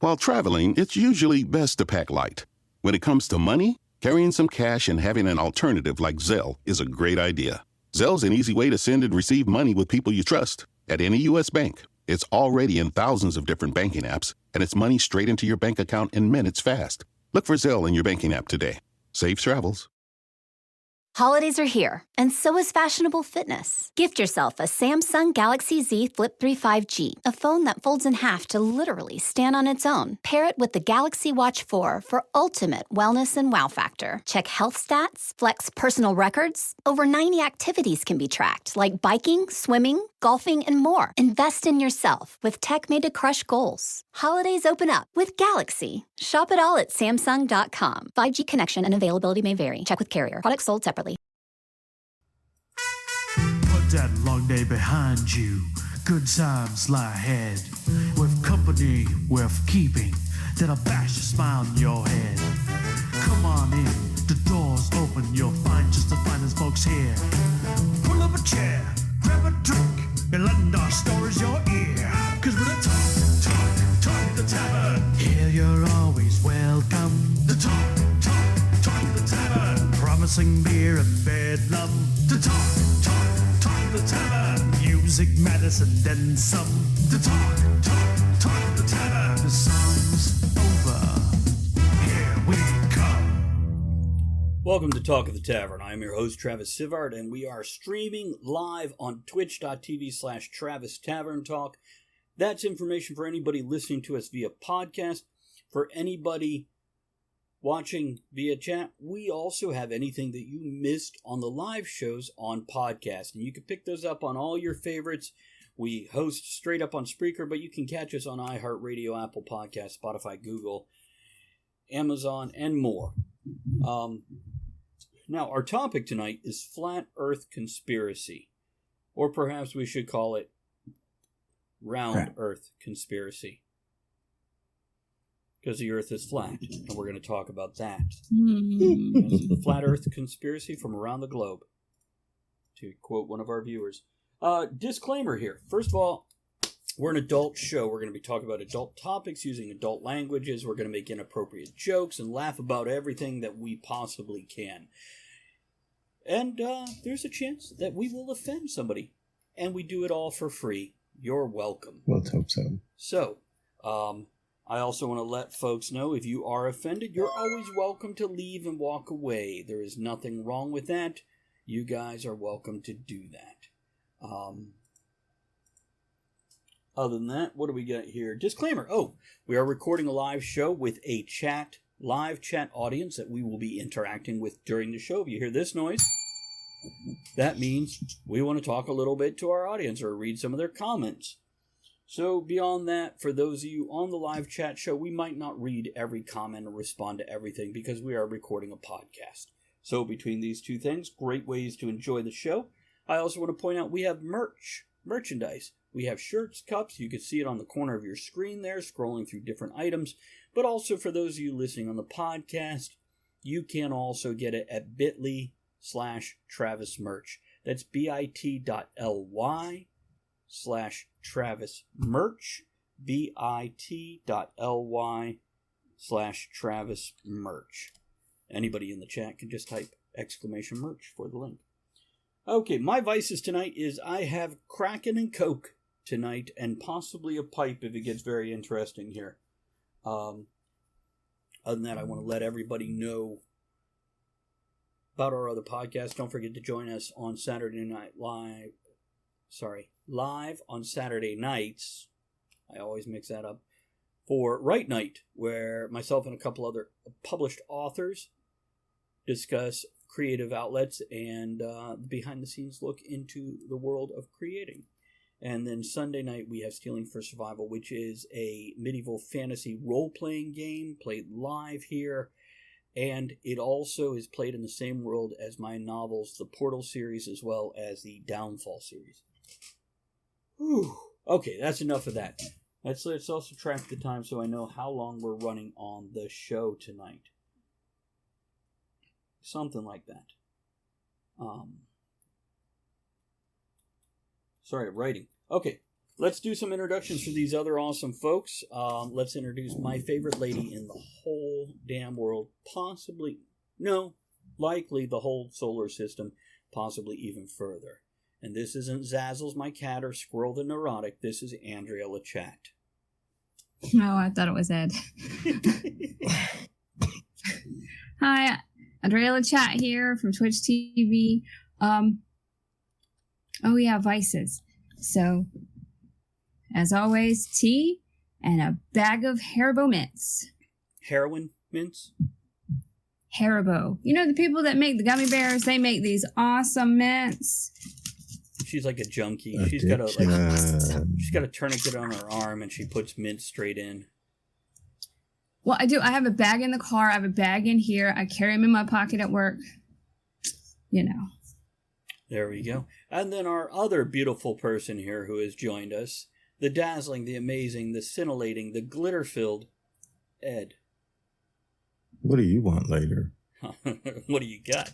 While traveling, it's usually best to pack light. When it comes to money, carrying some cash and having an alternative like Zelle is a great idea. Zelle's an easy way to send and receive money with people you trust. At any U.S. bank, it's already in thousands of different banking apps, and it's money straight into your bank account in minutes fast. Look for Zelle in your banking app today. Safe travels. Holidays are here, and so is fashionable fitness. Gift yourself a Samsung Galaxy Z Flip 3 5G, a phone that folds in half to literally stand on its own. Pair it with the Galaxy Watch 4 for ultimate wellness and wow factor. Check health stats, flex personal records. Over 90 activities can be tracked, like biking, swimming, golfing, and more. Invest in yourself with tech made to crush goals. Holidays open up with Galaxy. Shop it all at Samsung.com. 5G connection and availability may vary. Check with carrier. Products sold separately. Put that long day behind you. Good times lie ahead. With company worth keeping, that'll bash a smile on your head. Come on in, the door's open. You'll find just the finest folks here. Pull up a chair, grab a drink, and lend our stories your ear. Cause we're the talk the tavern. Here you're always welcome. The talk the tavern. Promising beer and bedlam. The talk the tavern. Music, medicine, then some. The talk the tavern. The song's over. Here we come. Welcome to Talk of the Tavern. I am your host, Travis Sivart, and we are streaming live on twitch.tv/Travis Tavern Talk. That's information for anybody listening to us via podcast. For anybody watching via chat, we also have anything that you missed on the live shows on podcast. And you can pick those up on all your favorites. We host straight up on Spreaker, but you can catch us on iHeartRadio, Apple Podcasts, Spotify, Google, Amazon, and more. Now, our topic tonight is Flat Earth Conspiracy. Or perhaps we should call it Round Earth Conspiracy. Because the Earth is flat, and we're going to talk about that. Yes, the Flat Earth Conspiracy from around the globe, to quote one of our viewers. Disclaimer here. First of all, we're an adult show. We're going to be talking about adult topics using adult languages. We're going to make inappropriate jokes and laugh about everything that we possibly can. And there's a chance that we will offend somebody. And we do it all for free. You're welcome. Let's hope so. So, I also want to let folks know if you are offended, you're always welcome to leave and walk away. There is nothing wrong with that. You guys are welcome to do that. Other than that, what do we got here? Disclaimer. Oh, we are recording a live show with a live chat audience that we will be interacting with during the show. If you hear this noise, that means we want to talk a little bit to our audience or read some of their comments. So beyond that, for those of you on the live chat show, we might not read every comment or respond to everything because we are recording a podcast. So between these two things, great ways to enjoy the show. I also want to point out we have merchandise. We have shirts, cups. You can see it on the corner of your screen there, scrolling through different items. But also for those of you listening on the podcast, you can also get it at bit.ly/Travis merch. That's bit.ly/Travis merch, bit.ly/Travis merch. Anybody in the chat can just type !merch for the link. Okay, my vices tonight is I have Kraken and Coke tonight, and possibly a pipe if it gets very interesting here. Other than that, I want to let everybody know about our other podcast. Don't forget to join us on Saturday Night live on Saturday nights. I always mix that up. For Right Night, where myself and a couple other published authors discuss creative outlets and behind-the-scenes look into the world of creating. And then Sunday night, we have Stealing for Survival, which is a medieval fantasy role-playing game played live here. And it also is played in the same world as my novels, the Portal series, as well as the Downfall series. Whew. Okay, that's enough of that. Let's also track the time so I know how long we're running on the show tonight. Something like that. Sorry, writing. Okay, let's do some introductions for these other awesome folks. Let's introduce my favorite lady in the whole damn world, likely the whole solar system, possibly even further. And this isn't Zazzles, my cat, or Squirrel the Neurotic. This is Andrea Lachat. Oh, I thought it was Ed. Hi, Andrea Lachat here from Twitch TV. Vices. So, as always, tea and a bag of Haribo mints. Heroin mints? Haribo. You know the people that make the gummy bears? They make these awesome mints. She's like a junkie. She's got a tourniquet on her arm, and she puts mint straight in. Well, I do. I have a bag in the car. I have a bag in here. I carry them in my pocket at work. You know. There we go. And then our other beautiful person here who has joined us, the dazzling, the amazing, the scintillating, the glitter-filled Ed. What do you want later? What do you got?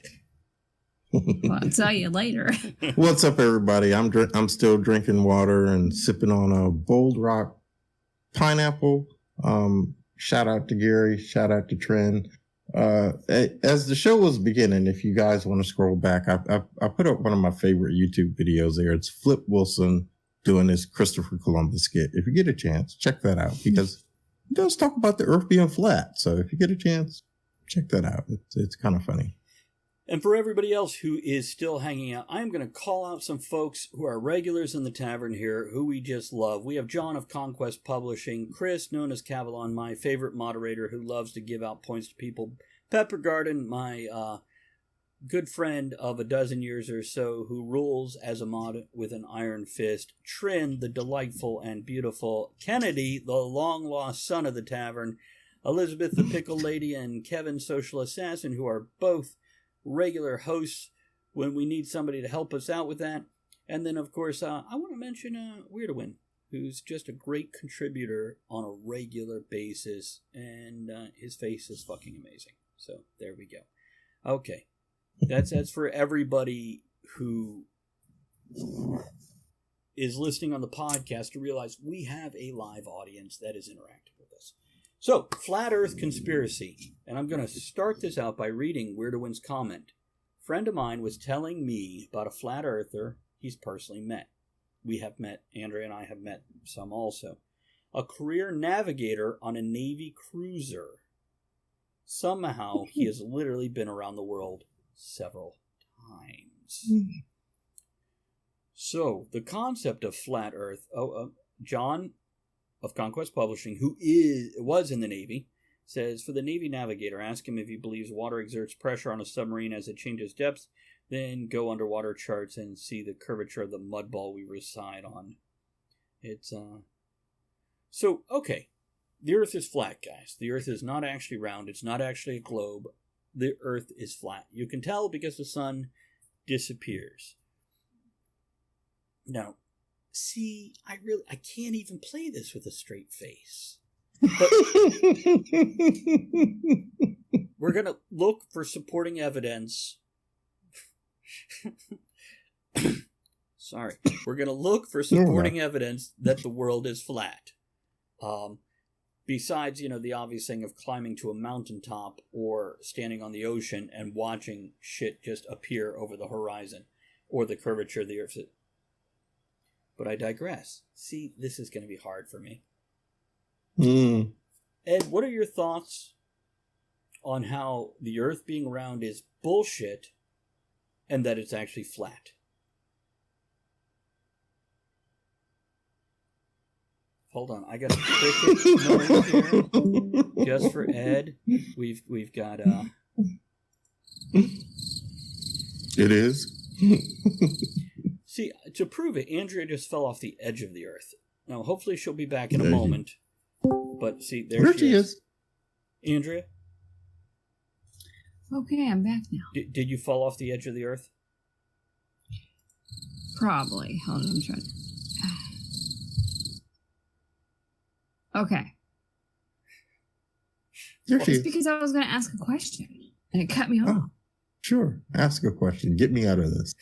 Well, I'll tell you later. What's up, everybody? I'm still drinking water and sipping on a Bold Rock pineapple. Shout out to Gary. Shout out to Trent. As the show was beginning, if you guys want to scroll back, I put up one of my favorite YouTube videos there. It's Flip Wilson doing this Christopher Columbus skit. If you get a chance, check that out because he does talk about the earth being flat. So if you get a chance, check that out. It's kind of funny. And for everybody else who is still hanging out, I'm going to call out some folks who are regulars in the tavern here, who we just love. We have John of Conquest Publishing, Chris, known as Cavalon, my favorite moderator who loves to give out points to people, Pepper Garden, my good friend of a dozen years or so, who rules as a mod with an iron fist, Trin, the delightful and beautiful, Kennedy, the long-lost son of the tavern, Elizabeth, the pickle lady, and Kevin, social assassin, who are both regular hosts when we need somebody to help us out with that. And then, of course, I want to mention Weirdwin, who's just a great contributor on a regular basis, and his face is fucking amazing. So there we go. Okay, that's for everybody who is listening on the podcast to realize we have a live audience that is interactive with us. So, Flat Earth Conspiracy. And I'm going to start this out by reading Weirdwin's comment. A friend of mine was telling me about a flat earther he's personally met. We have met, Andrea and I have met some also. A career navigator on a Navy cruiser. Somehow, he has literally been around the world several times. So, the concept of flat Earth... John of Conquest Publishing, who was in the Navy, says, for the Navy navigator, ask him if he believes water exerts pressure on a submarine as it changes depth, then go underwater charts and see the curvature of the mud ball we reside on. It's, So, okay. The Earth is flat, guys. The Earth is not actually round. It's not actually a globe. The Earth is flat. You can tell because the sun disappears. Now, see, I can't even play this with a straight face. But we're going to look for supporting evidence. Sorry. We're going to look for supporting evidence that the world is flat. Besides, the obvious thing of climbing to a mountaintop or standing on the ocean and watching shit just appear over the horizon or the curvature of the Earth. But I digress. See, this is going to be hard for me. Ed, what are your thoughts on how the Earth being round is bullshit and that it's actually flat? Hold on, I got a cricket noise here just for Ed. We've got It is. See, to prove it, Andrea just fell off the edge of the Earth. Now, hopefully she'll be back in a moment. But see, there she is. Andrea? Okay, I'm back now. Did you fall off the edge of the Earth? Probably. Hold on, I'm trying. Okay. It's because I was going to ask a question, and it cut me off. Oh, sure. Ask a question. Get me out of this.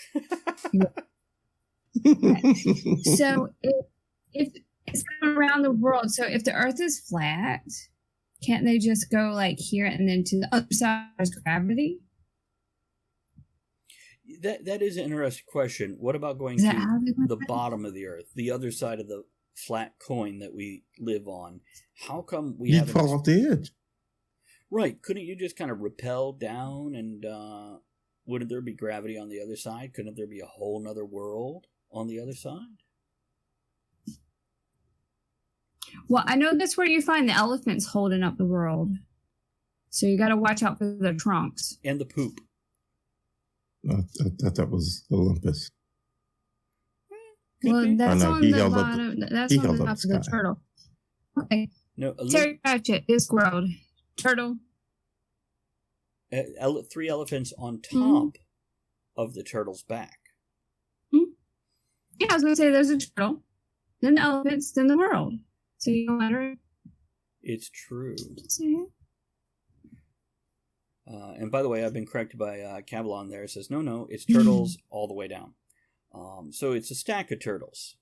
So, if it's going around the world, so if the Earth is flat, can't they just go like here and then to the other side there's gravity? That is an interesting question. What about going Is that to how they went the back? bottom of the Earth, the other side of the flat coin that we live on? How come we You'd haven't... fall off the edge. Right. Couldn't you just kind of rappel down and wouldn't there be gravity on the other side? Couldn't there be a whole nother world on the other side? Well, I know that's where you find the elephants holding up the world. So you got to watch out for their trunks. And the poop. I thought that was Olympus. Could Well, be. that's no, on he the held up bottom. That's he on held the up top the of the sky. turtle. Okay. No, Terry Pratchett, Discworld. Turtle. 3 elephants on top Mhm. of the turtle's back. Yeah, I was going to say there's a turtle, then the elephants, then the world. So you don't matter. It's true. Just saying. And by the way, I've been corrected by Cavalon there. It says, no, it's turtles all the way down. So it's a stack of turtles.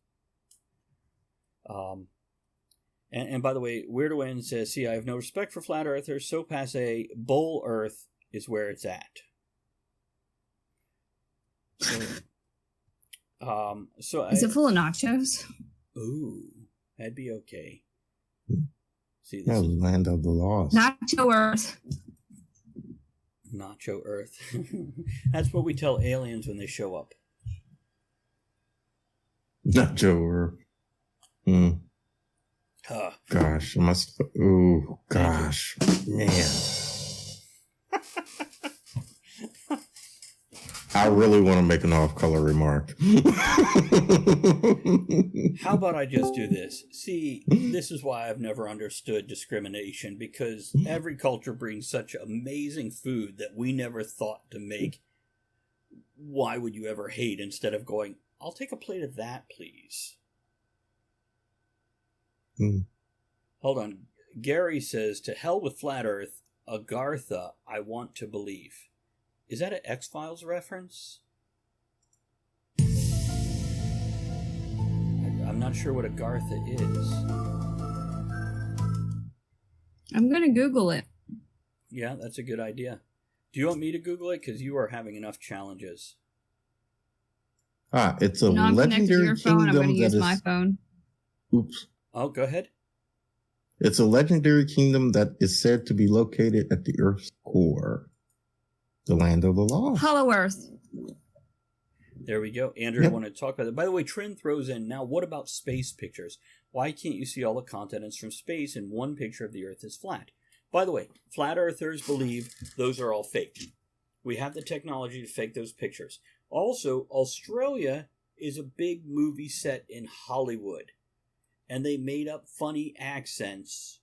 And by the way, Weirdo Win says, see, I have no respect for flat earthers. So passe, bowl earth is where it's at. So Is it full of nachos? Ooh, that'd be okay. See, this That is was land of the lost. Nacho Earth. Nacho Earth. That's what we tell aliens when they show up. Nacho or gosh, I must. Oh gosh, man. I really want to make an off-color remark. How about I just do this? See, this is why I've never understood discrimination, because every culture brings such amazing food that we never thought to make. Why would you ever hate instead of going, I'll take a plate of that, please? Hold on. Gary says, to hell with flat earth, Agartha, I want to believe. Is that an X-Files reference? I'm not sure what Agartha is. I'm going to Google it. Yeah, that's a good idea. Do you want me to Google it? Because you are having enough challenges. It's a No, I'm connected to legendary your phone. I'm going kingdom to that use is. my phone. Oops. Oh, go ahead. It's a legendary kingdom that is said to be located at the Earth's core, the land of the lost. Hollow Earth. There we go. Andrea Yep. wanted to talk about that. By the way, Trin throws in, now what about space pictures? Why can't you see all the continents from space and one picture of the Earth is flat? By the way, flat earthers believe those are all fake. We have the technology to fake those pictures. Also, Australia is a big movie set in Hollywood, and they made up funny accents.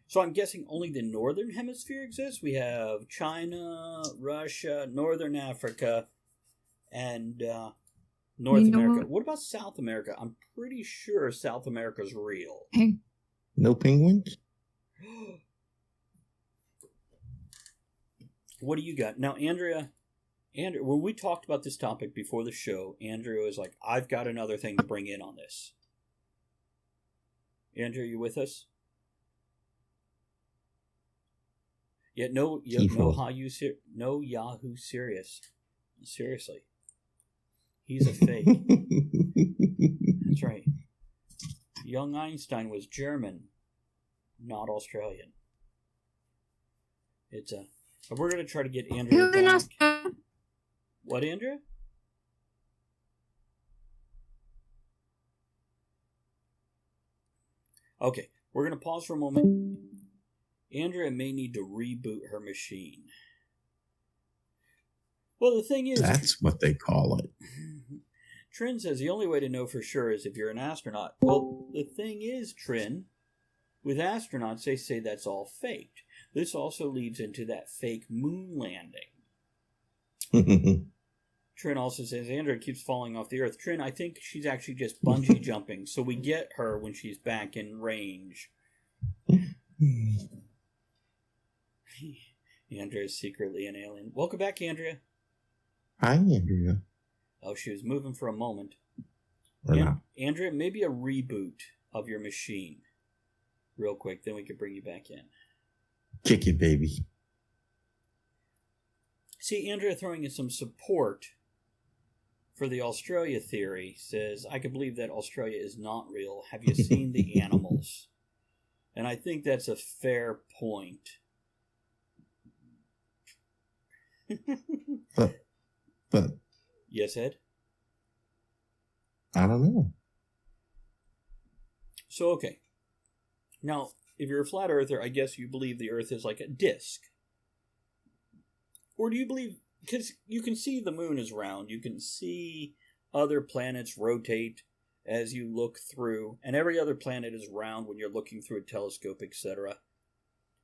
So I'm guessing only the Northern Hemisphere exists? We have China, Russia, Northern Africa, and North America. What about South America? I'm pretty sure South America's real. Hey. No penguins? What do you got? Now, Andrea, when we talked about this topic before the show, Andrea was like, I've got another thing to bring in on this. Andrea, you with us? Yeah, no Yahoo serious. Seriously. He's a fake. That's right. Young Einstein was German, not Australian. We're going to try to get Andrea back. What, Andrea? Okay, we're going to pause for a moment. Andrea may need to reboot her machine. Well, the thing is... That's what they call it. Trin says the only way to know for sure is if you're an astronaut. Well, the thing is, Trin, with astronauts, they say that's all faked. This also leads into that fake moon landing. Trin also says Andrea keeps falling off the Earth. Trin, I think she's actually just bungee jumping, so we get her when she's back in range. Andrea's secretly an alien. Welcome back, Andrea. Hi, Andrea. Oh, she was moving for a moment. Andrea, maybe a reboot of your machine. Real quick, then we can bring you back in. Kick it, baby. See, Andrea throwing in some support for the Australia theory says, I can believe that Australia is not real. Have you seen the animals? And I think that's a fair point. But Yes, Ed? I don't know. So, okay. Now, if you're a flat earther, I guess you believe the earth is like a disc. Or do you believe, because you can see the moon is round, you can see other planets rotate as you look through, and every other planet is round when you're looking through a telescope, etc.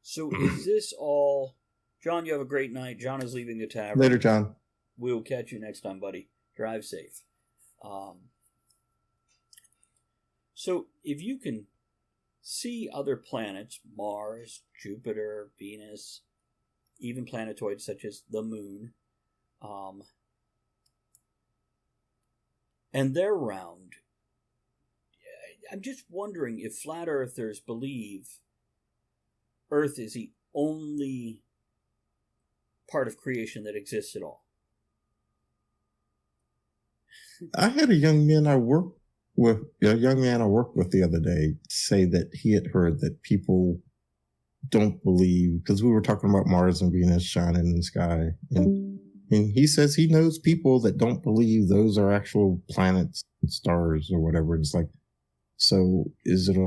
So is this all... John, you have a great night. John is leaving the tavern. Later, John. We'll catch you next time, buddy. Drive safe. So if you can see other planets, Mars, Jupiter, Venus, even planetoids such as the moon, and they're round, I'm just wondering if flat earthers believe Earth is the only part of creation that exists at all. I had a young man I worked with the other day say that he had heard that people don't believe, because we were talking about Mars and Venus shining in the sky, and he says he knows people that don't believe those are actual planets and stars or whatever. It's like, so is it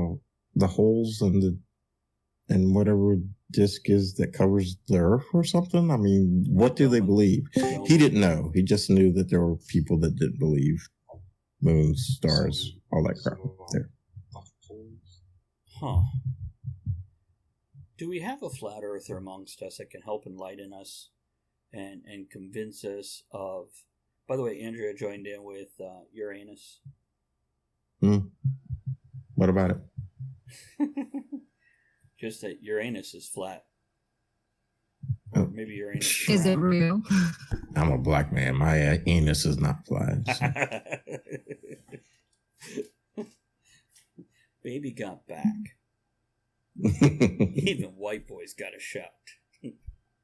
the holes and whatever disk is that covers the Earth or something? I mean, what do they believe? He didn't know. He just knew that there were people that didn't believe moons, stars, all that crap there. Huh. Do we have a flat earther amongst us that can help enlighten us and convince us of... By the way, Andrea joined in with Uranus. What about it? Just that Uranus is flat. Or maybe Uranus Is it real? I'm a black man. My anus is not flat. So. Baby got back. Even white boys got a shout.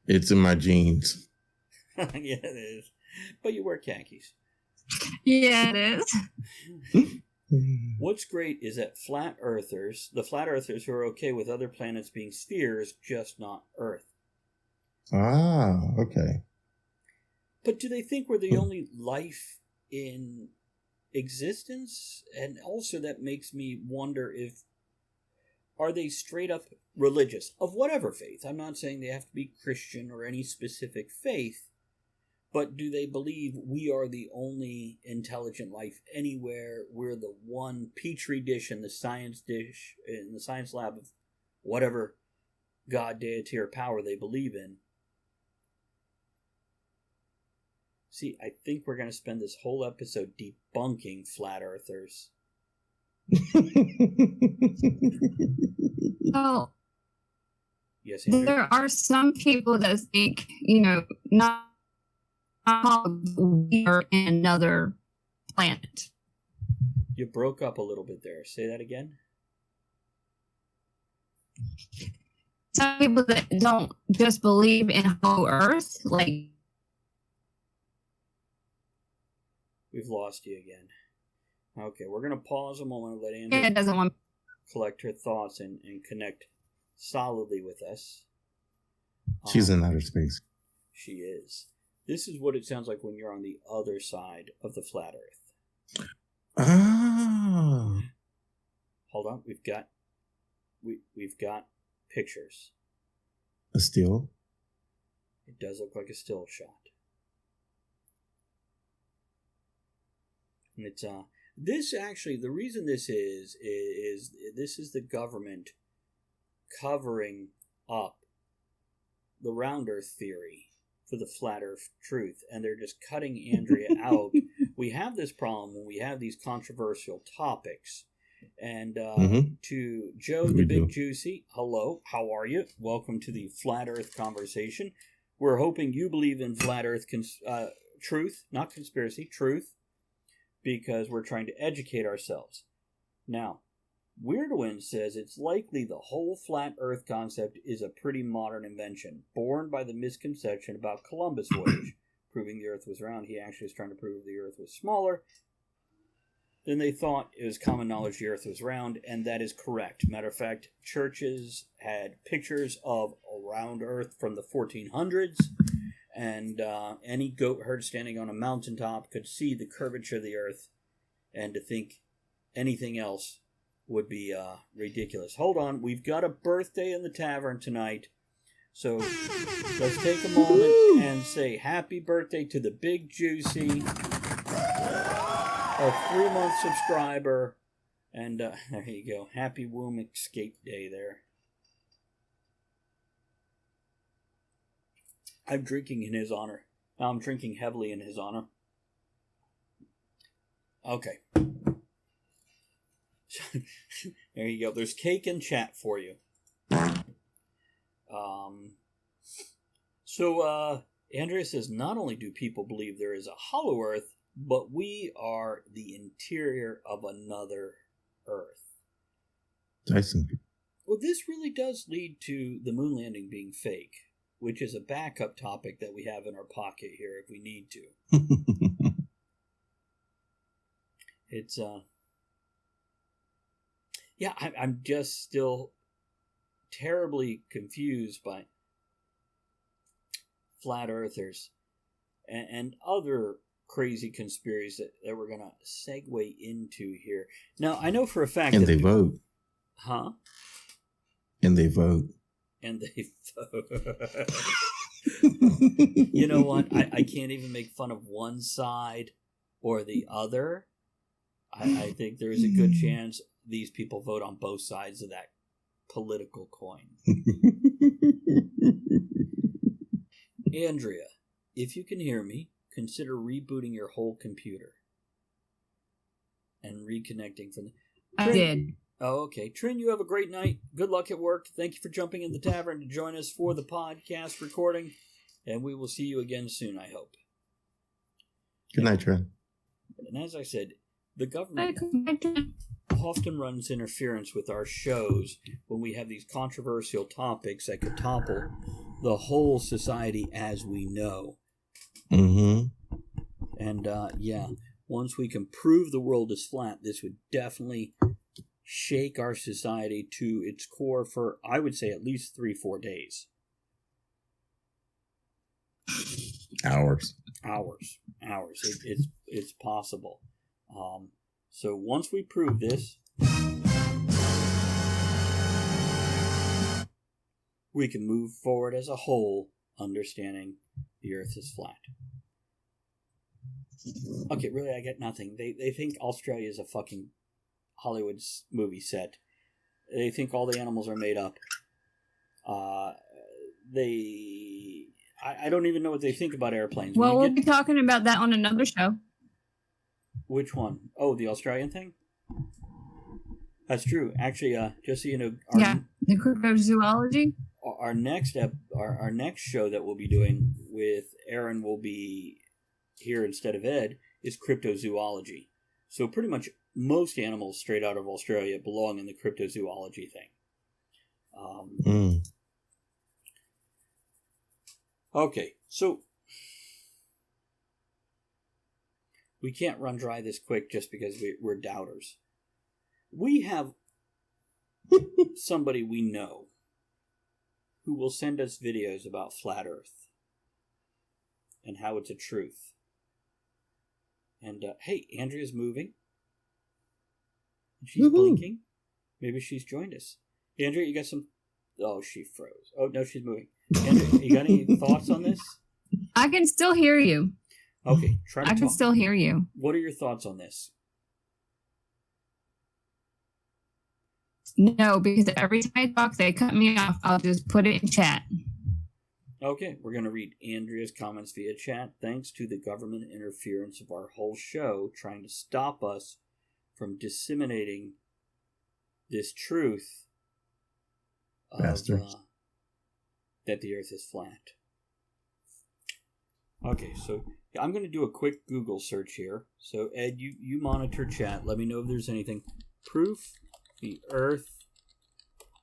It's in my genes. Yeah, it is. But you wear khakis. Yeah, it is. What's great is that the flat earthers who are okay with other planets being spheres, just not Earth. Ah, okay. But do they think we're the only life in existence? And also that makes me wonder if, are they straight up religious of whatever faith? I'm not saying they have to be Christian or any specific faith, but do they believe we are the only intelligent life anywhere? We're the one petri dish in the science lab of whatever God, deity, or power they believe in. See, I think we're going to spend this whole episode debunking flat earthers. Well, Yes, Andrew? there are some people that think, not we are in another planet. You broke up a little bit there. Say that again. Some people that don't just believe in whole Earth, like... We've lost you again. Okay, we're going to pause a moment and let Andrea doesn't want... collect her thoughts and connect solidly with us. She's in outer space. She is. This is what it sounds like when you're on the other side of the flat Earth. Ah. Hold on, we've got pictures. A still? It does look like a still shot. And it's this actually, the reason this is this is the government covering up the round Earth theory for the flat Earth truth, and they're just cutting Andrea out. We have this problem when we have these controversial topics. And to Joe the Big Juicy, hello, how are you? Welcome to the Flat Earth conversation. We're hoping you believe in flat Earth truth, not conspiracy, truth. because we're trying to educate ourselves. Now, Weirdwin says it's likely the whole flat Earth concept is a pretty modern invention, born by the misconception about Columbus' voyage, proving the Earth was round. He actually was trying to prove the Earth was smaller than they thought. It was common knowledge the Earth was round, and that is correct. Matter of fact, churches had pictures of a round Earth from the 1400s, and any goat herd standing on a mountaintop could see the curvature of the Earth, and to think anything else would be ridiculous. Hold on, we've got a birthday in the tavern tonight, so let's take a moment and say happy birthday to the Big Juicy, our 3-month subscriber, and there you go. Happy Womb Escape Day there. I'm drinking in his honor. Now I'm drinking heavily in his honor. Okay. There you go. There's cake and chat for you. So Andrea says, not only do people believe there is a hollow Earth, but we are the interior of another Earth. Tyson. Well, this really does lead to the moon landing being fake, which is a backup topic that we have in our pocket here if we need to. It's, yeah, I'm just still terribly confused by flat earthers and other crazy conspiracies that we're going to segue into here. Now, I know for a fact and that... they vote. Huh? And they vote. And they vote. You know what? I can't even make fun of one side or the other. I think there is a good chance these people vote on both sides of that political coin. Andrea, if you can hear me, consider rebooting your whole computer and reconnecting from the... I did. Oh, okay. Trin, you have a great night. Good luck at work. Thank you for jumping in the tavern to join us for the podcast recording, and we will see you again soon, I hope. Good night, Trent. And as I said, the government often runs interference with our shows when we have these controversial topics that could topple the whole society as we know. Mm-hmm. And, yeah, once we can prove the world is flat, this would definitely shake our society to its core for, I would say, at least 3-4 days. Hours. It's possible. So once we prove this, we can move forward as a whole, understanding the Earth is flat. Okay, really, I get nothing. They think Australia is a fucking Hollywood movie set. They think all the animals are made up. I don't even know what they think about airplanes. Well, we'll be talking about that on another show. Which one? Oh, the Australian thing? That's true. Actually, just so you know... the cryptozoology. Our next show that we'll be doing with Aaron will be here instead of Ed is cryptozoology. So pretty much most animals straight out of Australia belong in the cryptozoology thing. Okay, so we can't run dry this quick just because we're doubters. We have somebody we know who will send us videos about flat Earth and how it's a truth. And, hey, Andrea's moving. She's blinking. Maybe she's joined us. Andrea, you got some... Oh, she froze. Oh, no, she's moving. Andrea, you got any thoughts on this? I can still hear you. Okay, try to talk. I can still hear you. What are your thoughts on this? No, because every time I talk, they cut me off. I'll just put it in chat. Okay, we're going to read Andrea's comments via chat. Thanks to the government interference of our whole show trying to stop us from disseminating this truth of, that the Earth is flat. Okay, so I'm going to do a quick Google search here. So, Ed, you monitor chat. Let me know if there's anything. Proof the Earth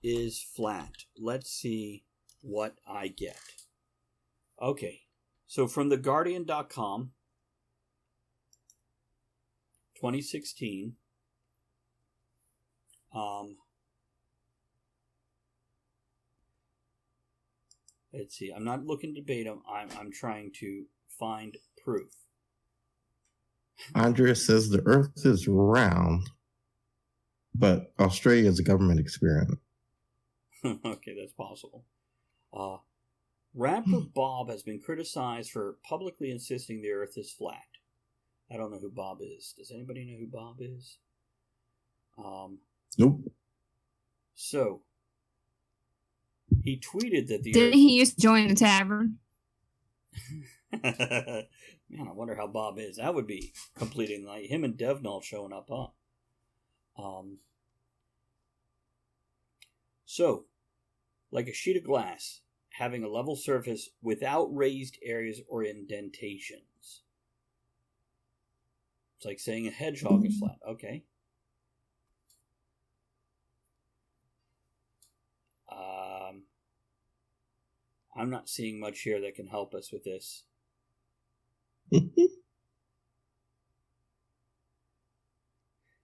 is flat. Let's see what I get. Okay, so from theguardian.com, 2016, let's see. I'm not looking to debate them. I'm trying to find proof. Andrea says the Earth is round, but Australia is a government experiment. Okay, that's possible. Rapper Bob has been criticized for publicly insisting the Earth is flat. I don't know who Bob is. Does anybody know who Bob is? Nope. So, he tweeted that the Didn't he used to join the tavern? Man, I wonder how Bob is. That would be completing, like, him and Devnall showing up, huh? So, like a sheet of glass, having a level surface without raised areas or indentations. It's like saying a hedgehog is flat. Okay. I'm not seeing much here that can help us with this.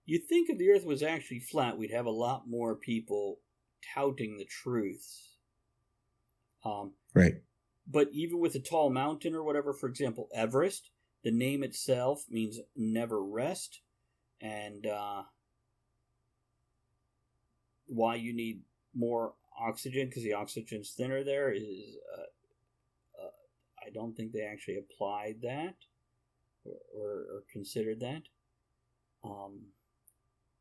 You'd think if the Earth was actually flat, we'd have a lot more people touting the truths. Right. But even with a tall mountain or whatever, for example, Everest, the name itself means never rest. And why you need more oxygen, because the oxygen's thinner there, is I don't think they actually applied that or considered that.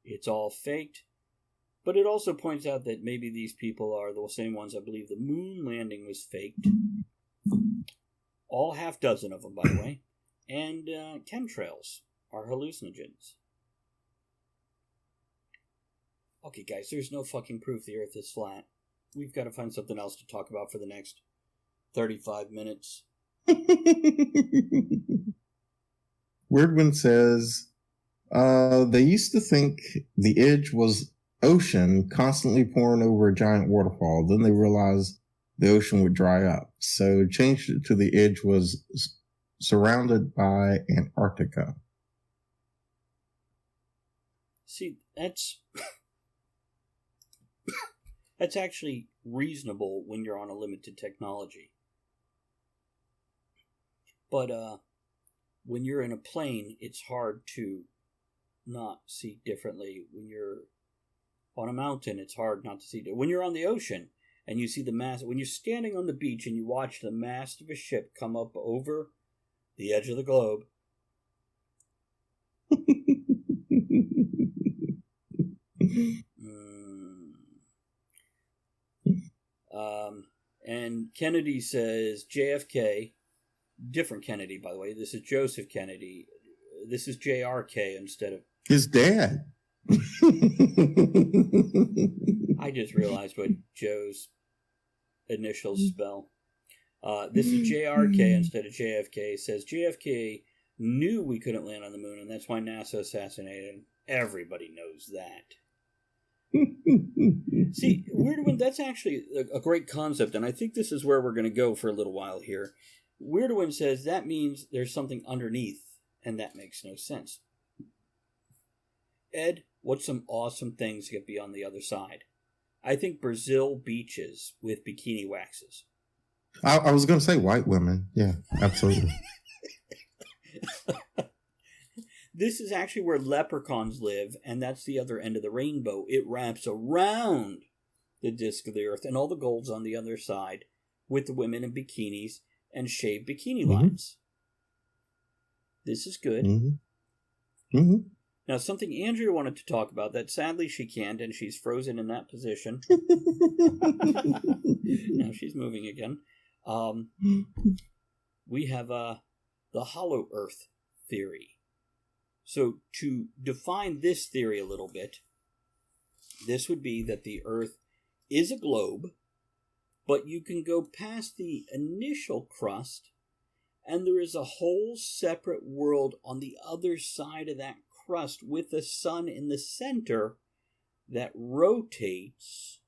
It's all faked. But it also points out that maybe these people are the same ones that believe the moon landing was faked. All half dozen of them, by the way. And chemtrails are hallucinogens. Okay, guys, there's no fucking proof the Earth is flat. We've got to find something else to talk about for the next 35 minutes. Weirdwind says, they used to think the edge was ocean constantly pouring over a giant waterfall. Then they realized the ocean would dry up. So changed it to the edge was surrounded by Antarctica. See, that's actually reasonable when you're on a limited technology. But when you're in a plane, it's hard to not see differently. When you're on a mountain, it's hard not to see differently. When you're on the ocean and you see the mast, when you're standing on the beach and you watch the mast of a ship come up over the edge of the globe. And Kennedy says JFK, different Kennedy, by the way. This is Joseph Kennedy. This is JRK instead of his dad. I just realized what Joe's initials spell. This is JRK instead of JFK. It says JFK knew we couldn't land on the moon, and that's why NASA assassinated him. Everybody knows that. See, Weirdwind, that's actually a great concept, and I think this is where we're going to go for a little while here. Weirdwind says that means there's something underneath, and that makes no sense. Ed, what's some awesome things that be on the other side? I think Brazil beaches with bikini waxes. I was going to say white women. Yeah, absolutely. This is actually where leprechauns live, and that's the other end of the rainbow. It wraps around the disk of the Earth, and all the gold's on the other side, with the women in bikinis and shaved bikini lines. This is good. Now, something Andrea wanted to talk about that sadly she can't, and she's frozen in that position. Now she's moving again. We have the hollow Earth theory. So to define this theory a little bit, this would be that the Earth is a globe, but you can go past the initial crust And there is a whole separate world on the other side of that crust with the sun in the center that rotates.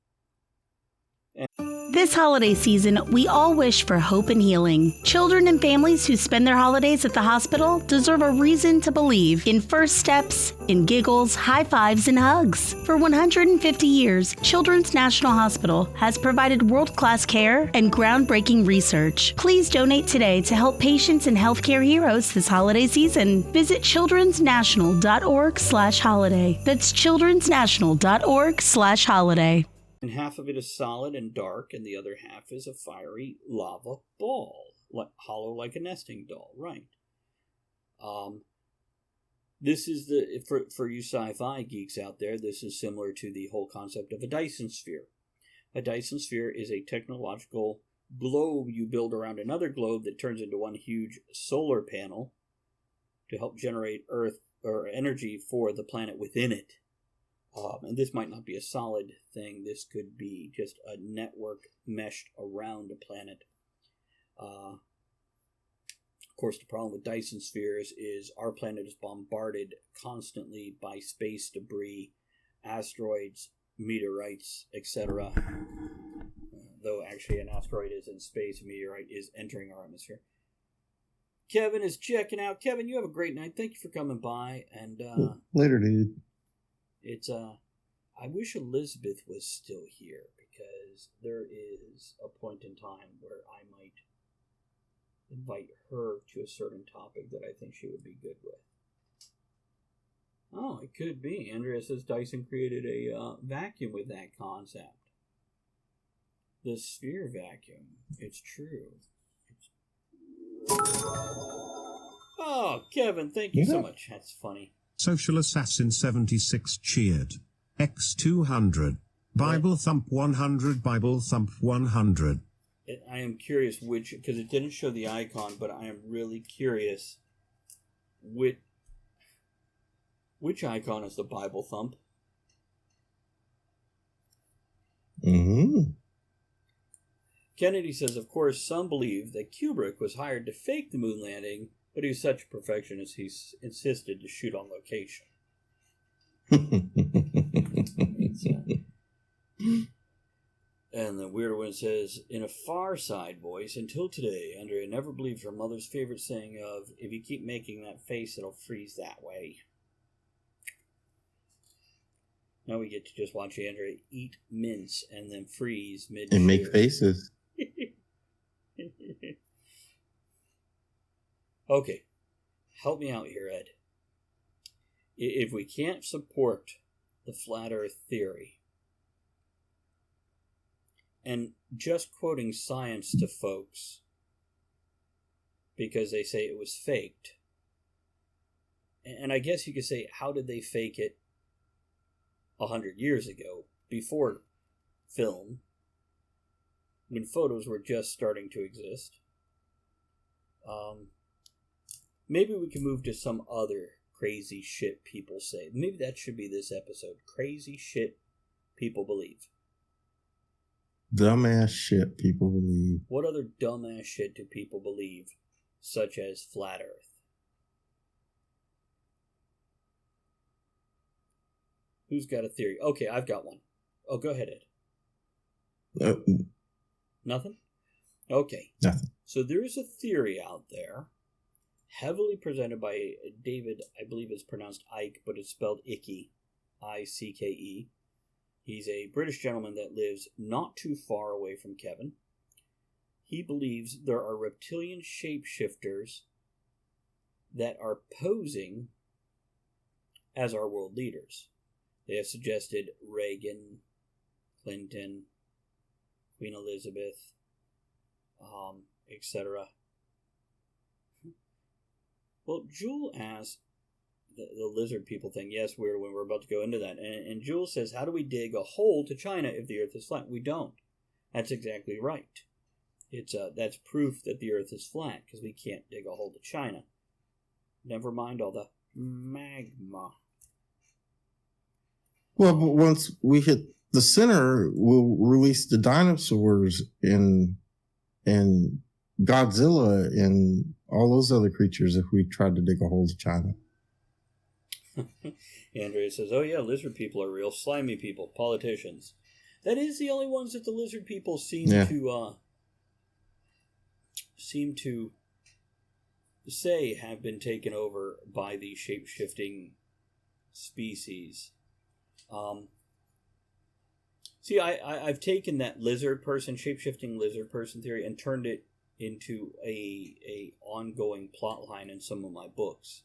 This holiday season, we all wish for hope and healing. Children and families who spend their holidays at the hospital deserve a reason to believe in first steps, in giggles, high fives, and hugs. For 150 years, Children's National Hospital has provided world-class care and groundbreaking research. Please donate today to help patients and healthcare heroes this holiday season. Visit childrensnational.org/holiday. That's childrensnational.org/holiday. And half of it is solid and dark, and the other half is a fiery lava ball, hollow like a nesting doll, right? This is for you sci-fi geeks out there, this is similar to the whole concept of a Dyson sphere. A Dyson sphere is a technological globe you build around another globe that turns into one huge solar panel to help generate Earth or energy for the planet within it. And this might not be a solid thing. This could be just a network meshed around a planet. Of course, the problem with Dyson spheres is our planet is bombarded constantly by space debris, asteroids, meteorites, etc. Though actually an asteroid is in space, a meteorite is entering our atmosphere. Kevin is checking out. Kevin, you have a great night. Thank you for coming by. And later, dude. It's I wish Elizabeth was still here, because there is a point in time where I might invite her to a certain topic that I think she would be good with. Oh, it could be. Andrea says Dyson created a vacuum with that concept. The sphere vacuum. It's true. Oh, Kevin, thank you so much. That's funny. Social Assassin 76 cheered. X200. Bible Thump 100. Bible Thump 100. I am curious which, because it didn't show the icon, but I am really curious which icon is the Bible Thump. Mm-hmm. Kennedy says, of course, some believe that Kubrick was hired to fake the moon landing, but he was such a perfectionist he insisted to shoot on location. And the weird one says, in a Far Side voice, until today, Andrea never believed her mother's favorite saying of, if you keep making that face, it'll freeze that way. Now we get to just watch Andrea eat mince and then freeze mid and make faces. Okay, help me out here, Ed. If we can't support the flat earth theory, and just quoting science to folks because they say it was faked, and I guess you could say, how did they fake it 100 years ago, before film, when photos were just starting to exist? Maybe we can move to some other crazy shit people say. Maybe that should be this episode. Crazy shit people believe. Dumbass shit people believe. What other dumbass shit do people believe, such as flat earth? Who's got a theory? Okay, I've got one. Oh, go ahead, Ed. Nothing? Okay. Nothing. So there is a theory out there, heavily presented by David, I believe it's pronounced Icke, but it's spelled Icky, I-C-K-E. He's a British gentleman that lives not too far away from Kevin. He believes there are reptilian shapeshifters that are posing as our world leaders. They have suggested Reagan, Clinton, Queen Elizabeth, etc. Well, Jewel asks, the lizard people thing, yes, weird when we're about to go into that. And Jewel says, how do we dig a hole to China if the earth is flat? We don't. That's exactly right. That's proof that the earth is flat, because we can't dig a hole to China. Never mind all the magma. Well, but once we hit the center, we'll release the dinosaurs and Godzilla and all those other creatures if we tried to dig a hole to China. Andrea says, oh yeah, lizard people are real. Slimy people, politicians. That is the only ones that the lizard people seem to say have been taken over by the shape-shifting species. See, I've taken that shape-shifting lizard person theory and turned it into a ongoing plot line in some of my books.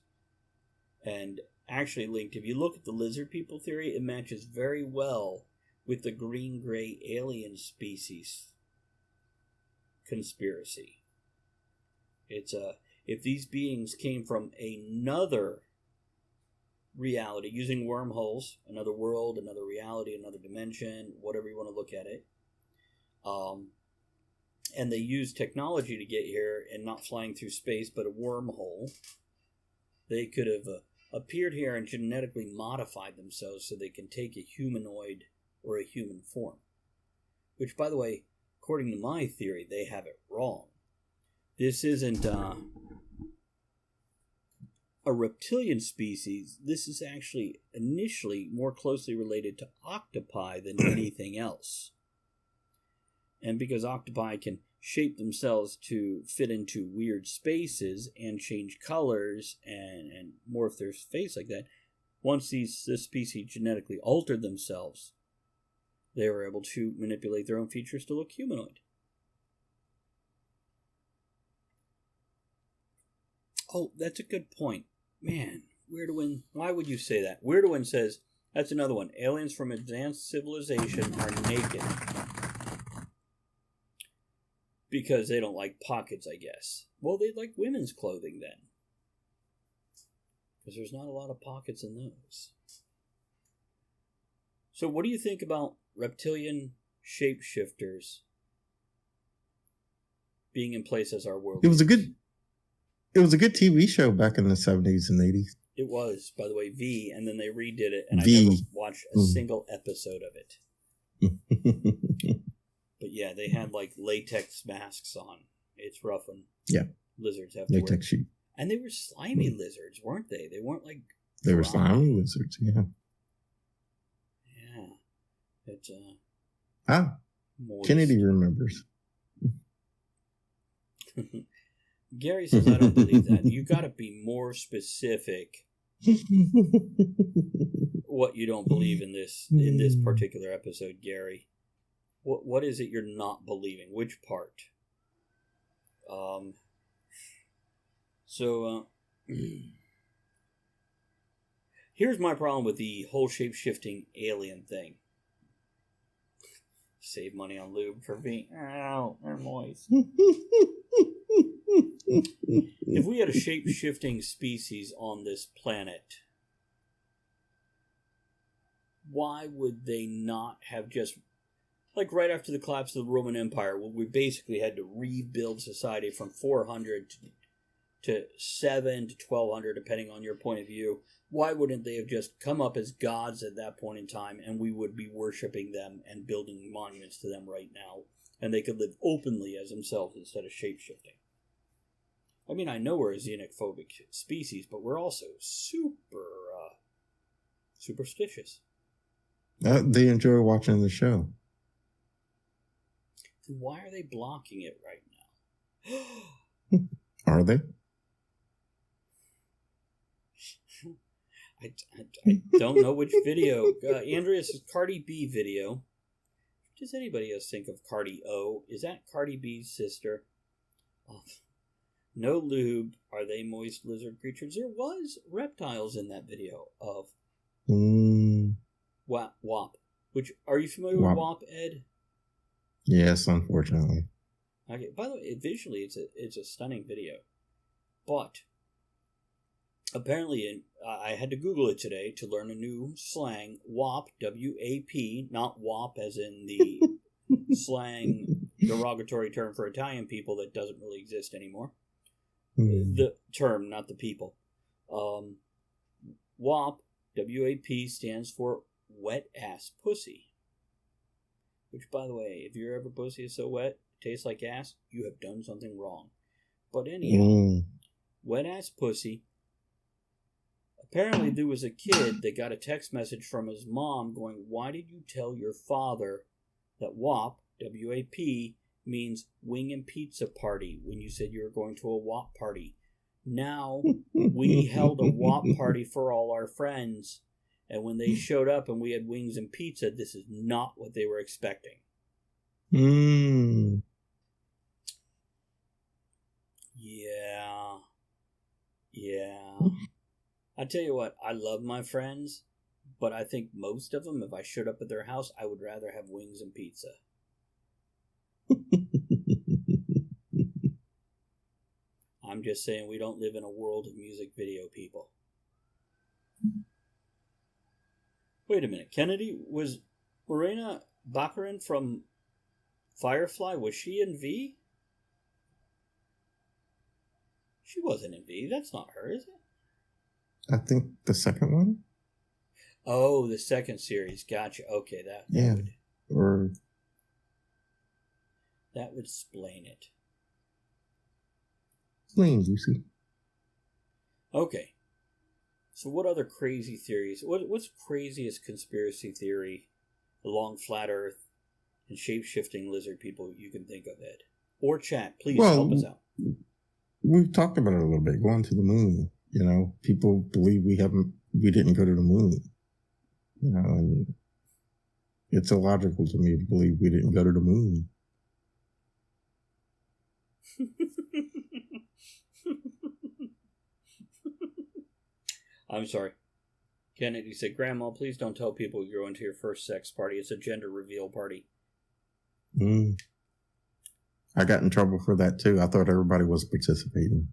And actually, Linked, if you look at the lizard people theory, it matches very well with the green-gray alien species conspiracy. It's if these beings came from another reality, using wormholes, another world, another reality, another dimension, whatever you want to look at it, and they used technology to get here and not flying through space but a wormhole, they could have appeared here and genetically modified themselves so they can take a humanoid or a human form. Which, by the way, according to my theory, they have it wrong. This isn't a reptilian species. This is actually initially more closely related to octopi than anything else. And because octopi can shape themselves to fit into weird spaces and change colors and morph their face like that, once this species genetically altered themselves, they were able to manipulate their own features to look humanoid. Oh, that's a good point. Man, Weirdwin, why would you say that? Weirdwin says, that's another one. Aliens from advanced civilization are naked. Because they don't like pockets, I guess. Well, they like women's clothing then. Because there's not a lot of pockets in those. So what do you think about reptilian shapeshifters being in place as our world? It was a good TV show back in the 70s and 80s. It was, by the way, V, and then they redid it, and I never watched a single episode of it. But yeah, they had like latex masks on. It's rough when lizards have latex to wear. sheet. And they were slimy lizards, weren't they? They weren't like They were slimy lizards, yeah. Yeah. It's moist. Kennedy remembers. Gary says, I don't believe that. You got to be more specific what you don't believe in this particular episode, Gary. What is it you're not believing? Which part? Here's my problem with the whole shape-shifting alien thing. Save money on lube for me. Ow, they're moist. If we had a shape-shifting species on this planet, why would they not have just... Like right after the collapse of the Roman Empire, when we basically had to rebuild society from 400 to 7 to 1200, depending on your point of view, why wouldn't they have just come up as gods at that point in time, and we would be worshiping them and building monuments to them right now, and they could live openly as themselves instead of shape-shifting? I mean, I know we're a xenophobic species, but we're also superstitious. They enjoy watching the show. Why are they blocking it right now? Are they? I don't know which video. Andrea's Cardi B video. What does anybody else think of Cardi O? Is that Cardi B's sister? Oh, no lube. Are they moist lizard creatures? There was reptiles in that video of WAP. Which, are you familiar with WAP, Ed? Yes, unfortunately. Okay. By the way, visually, it's a stunning video, but apparently, I had to Google it today to learn a new slang. WAP, W-A-P, not WAP as in the slang derogatory term for Italian people that doesn't really exist anymore. The term, not the people. WAP, W-A-P, stands for wet ass pussy. Which, by the way, if your ever pussy is so wet, it tastes like ass, you have done something wrong. But anyhow, wet ass pussy. Apparently there was a kid that got a text message from his mom going, "Why did you tell your father that WAP, W-A-P, means wing and pizza party when you said you were going to a WAP party? Now we held a WAP party for all our friends, and when they showed up and we had wings and pizza, this is not what they were expecting." Yeah. I tell you what, I love my friends, but I think most of them, if I showed up at their house, I would rather have wings and pizza. I'm just saying we don't live in a world of music video people. Wait a minute, Kennedy, was Morena Baccarin from Firefly, was she in V? She wasn't in V, that's not her, is it? I think the second one. Oh, the second series. Gotcha. Okay, that would explain it. Explain, Lucy. Okay. So what other crazy theories? What's craziest conspiracy theory along flat Earth and shape-shifting lizard people you can think of, Ed? Or chat, please help us out. We've talked about it a little bit, going to the moon. You know, people believe we didn't go to the moon. You know, and it's illogical to me to believe we didn't go to the moon. I'm sorry. Kennedy said, "Grandma, please don't tell people you're going to your first sex party. It's a gender reveal party." I got in trouble for that too. I thought everybody was participating.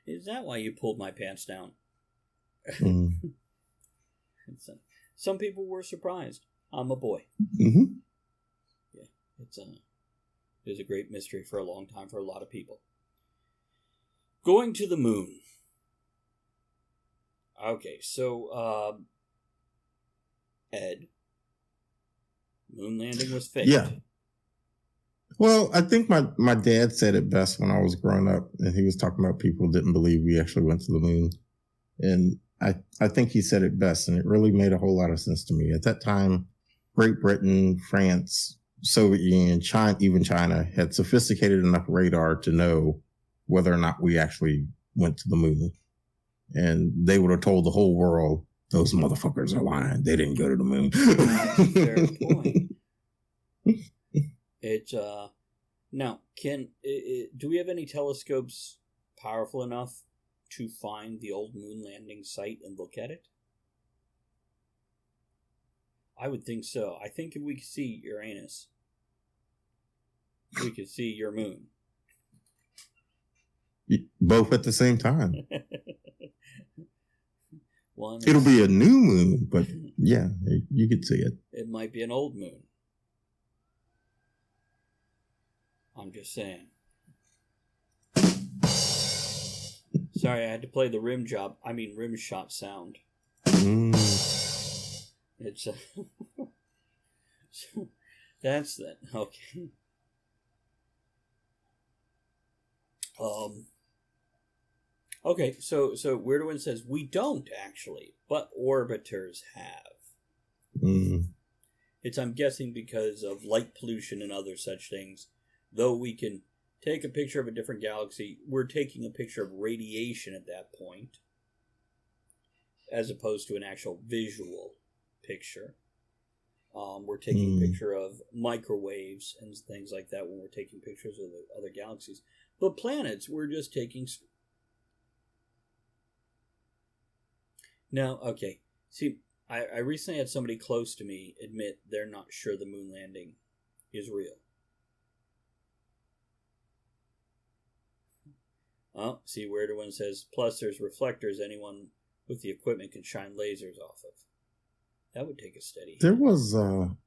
Is that why you pulled my pants down? Some people were surprised. I'm a boy. Yeah, it's a great mystery for a long time for a lot of people. Going to the moon. Okay, so Ed, moon landing was faked. Yeah. Well, I think my dad said it best when I was growing up, and he was talking about people who didn't believe we actually went to the moon. And I think he said it best, and it really made a whole lot of sense to me. At that time, Great Britain, France, Soviet Union, China, even China had sophisticated enough radar to know whether or not we actually went to the moon. And they would have told the whole world, those motherfuckers are lying. They didn't go to the moon. That's a fair point. It's now, do we have any telescopes powerful enough to find the old moon landing site and look at it? I would think so. I think if we could see Uranus, we could see your moon. Both at the same time. It'll be a new moon, but yeah, you could see it. It might be an old moon. I'm just saying. Sorry, I had to play the rim shot sound. It's that's that. Okay. Okay, so Weirdwin says we don't actually, but orbiters have. It's, I'm guessing, because of light pollution and other such things. Though we can take a picture of a different galaxy, we're taking a picture of radiation at that point, as opposed to an actual visual picture. We're taking a picture of microwaves and things like that when we're taking pictures of the other galaxies. But planets, we're just taking... Now, okay. See, I recently had somebody close to me admit they're not sure the moon landing is real. Oh, see, Weirder One says, plus there's reflectors anyone with the equipment can shine lasers off of. That would take a steady hit. There was an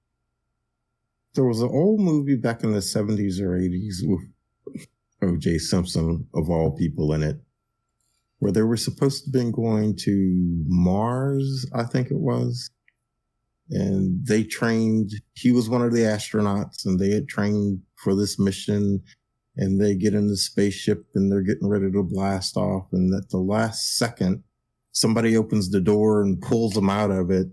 old movie back in the 70s or 80s with O.J. Simpson, of all people, in it, where they were supposed to have been going to Mars, I think it was. And they trained, he was one of the astronauts, and they had trained for this mission, and they get in the spaceship and they're getting ready to blast off. And at the last second, somebody opens the door and pulls them out of it.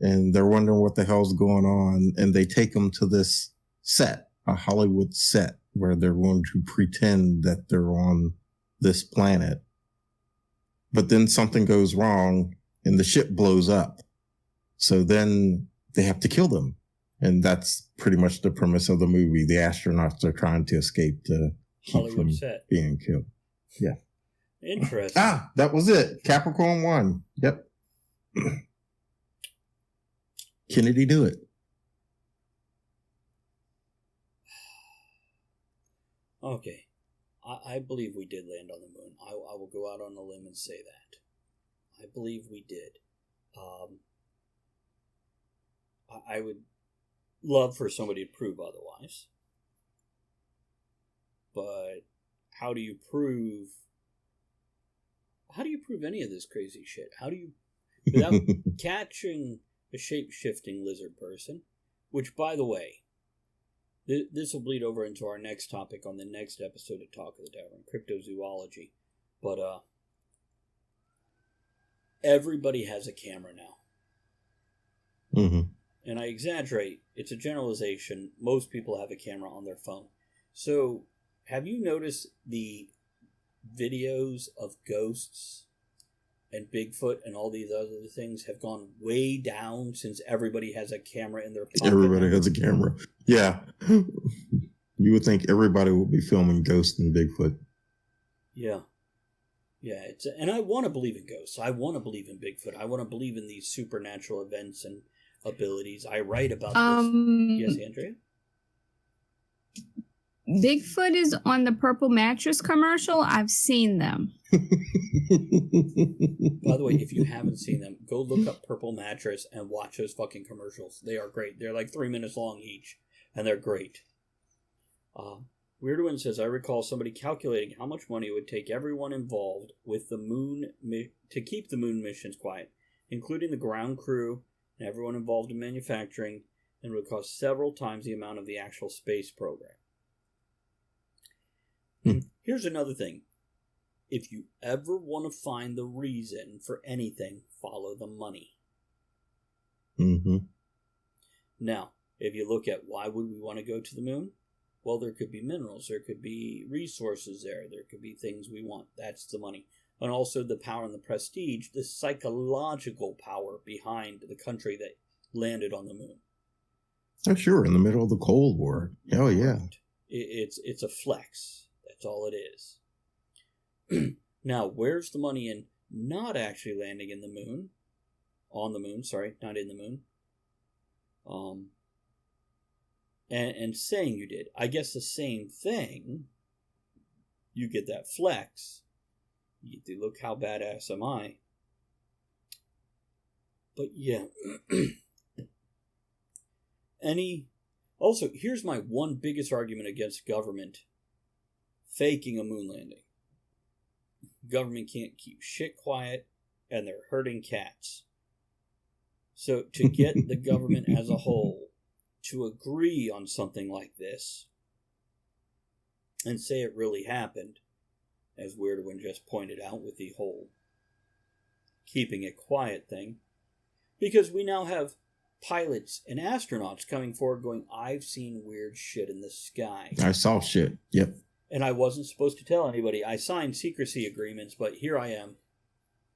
And they're wondering what the hell's going on. And they take them to this set, a Hollywood set, where they're going to pretend that they're on this planet. But then something goes wrong and the ship blows up. So then they have to kill them. And that's pretty much the premise of the movie. The astronauts are trying to escape to keep Hollywood from set. being killed. Yeah. Interesting. That was it. Capricorn 1. Yep. Kennedy knew it. Okay. I believe we did land on the moon. I will go out on a limb and say that. I believe we did. I would love for somebody to prove otherwise. But how do you prove any of this crazy shit? How do you, without catching a shape-shifting lizard person, which, by the way, this will bleed over into our next topic on the next episode of Talk of the Tavern, cryptozoology. But everybody has a camera now. Mm-hmm. And I exaggerate. It's a generalization. Most people have a camera on their phone. So, have you noticed the videos of ghosts and Bigfoot and all these other things have gone way down since everybody has a camera in their pocket? Everybody has a camera. Yeah. You would think everybody would be filming ghosts and Bigfoot. Yeah. Yeah, and I want to believe in ghosts. I want to believe in Bigfoot. I want to believe in these supernatural events and abilities. I write about this. Yes, Andrea? Bigfoot is on the purple mattress commercial. I've seen them. By the way, if you haven't seen them, go look up Purple Mattress and watch those fucking commercials. They are great. They're like 3 minutes long each, and they're great. Weird One says, I recall somebody calculating how much money it would take everyone involved with the moon to keep the moon missions quiet, including the ground crew and everyone involved in manufacturing, and it would cost several times the amount of the actual space program. Here's another thing. If you ever want to find the reason for anything, follow the money. Mm-hmm. Now, if you look at why would we want to go to the moon? Well, there could be minerals, there could be resources there could be things we want. That's the money. And also the power and the prestige, the psychological power behind the country that landed on the moon. Oh, sure, in the middle of the Cold War. Oh, yeah. It's a flex. That's all it is. Now, where's the money in not actually landing in the moon? On the moon, sorry, not in the moon. And saying you did. I guess the same thing. You get that flex. You do, look how badass am I. But yeah. Also, here's my one biggest argument against government faking a moon landing. Government can't keep shit quiet, and they're hurting cats. So to get the government as a whole to agree on something like this and say it really happened, as Weird One just pointed out with the whole keeping it quiet thing, because we now have pilots and astronauts coming forward going, I've seen weird shit in the sky. I saw shit. Yep. And I wasn't supposed to tell anybody. I signed secrecy agreements, but here I am.